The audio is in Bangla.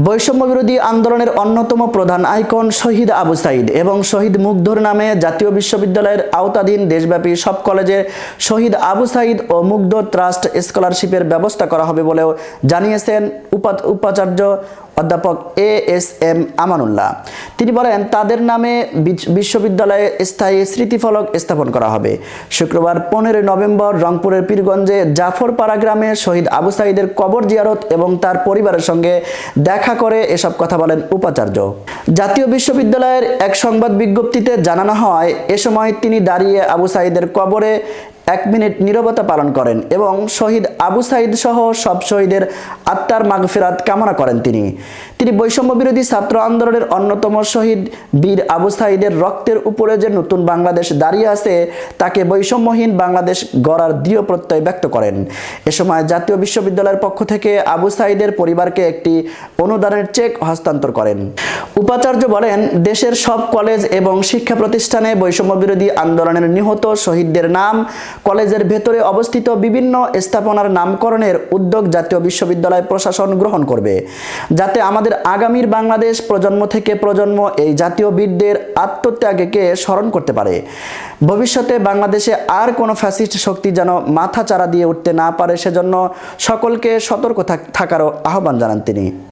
বৈষম্য বিরোধী আন্দোলনের অন্যতম প্রধান আইকন শহীদ আবু সাঈদ এবং শহীদ মুগ্ধর নামে জাতীয় বিশ্ববিদ্যালয়ের আওতাধীন দেশব্যাপী সব কলেজে শহীদ আবু সাঈদ ও মুগ্ধ ট্রাস্ট স্কলারশিপের ব্যবস্থা করা হবে বলেও জানিয়েছেন উপাচার্য অধ্যাপক এএসএম আমানুল্লাহ। তিনি বলেন, তাদের নামে বিশ্ববিদ্যালয়ে স্থায়ী স্মৃতিফলক স্থাপন করা হবে। শুক্রবার 15 নভেম্বর রংপুরের পীরগঞ্জে জাফরপাড়া গ্রামে শহীদ আবু সাঈদের কবর জিয়ারত এবং তার পরিবারের সঙ্গে দেখা করে এসব কথা বলেন উপাচার্য। জাতীয় বিশ্ববিদ্যালয়ের এক সংবাদ বিজ্ঞপ্তিতে জানানো হয়, এ সময় তিনি দাঁড়িয়ে আবু সাঈদের কবরে 1 মিনিট নীরবতা পালন করেন এবং শহীদ আবু সাঈদ সহ সব শহীদের আত্মার মাগফিরাত কামনা করেন। তিনি বৈষম্য বিরোধী ছাত্র আন্দোলনের অন্যতম শহীদ বীর আবু সাঈদের রক্তের উপরে যে নতুন বাংলাদেশ দাঁড়িয়ে আছে তাকে বৈষম্যহীন বাংলাদেশ গড়ার দৃঢ় প্রত্যয় ব্যক্ত করেন। এ সময় জাতীয় বিশ্ববিদ্যালয়ের পক্ষ থেকে আবু সাঈদের পরিবারকে একটি অনুদানের চেক হস্তান্তর করেন। উপাচার্য বলেন, দেশের সব কলেজ এবং শিক্ষা প্রতিষ্ঠানে বৈষম্য বিরোধী আন্দোলনের নিহত শহীদদের নাম, কলেজের ভেতরে অবস্থিত বিভিন্ন স্থাপনার নামকরণের উদ্যোগ জাতীয় বিশ্ববিদ্যালয় প্রশাসন গ্রহণ করবে, যাতে আমাদের আগামীর বাংলাদেশ প্রজন্ম থেকে প্রজন্ম এই জাতীয় বীরদের আত্মত্যাগকে স্মরণ করতে পারে। ভবিষ্যতে বাংলাদেশে আর কোনো ফ্যাসিস্ট শক্তি যেন মাথা চাড়া দিয়ে উঠতে না পারে, সেজন্য সকলকে সতর্ক থাকারও আহ্বান জানান তিনি।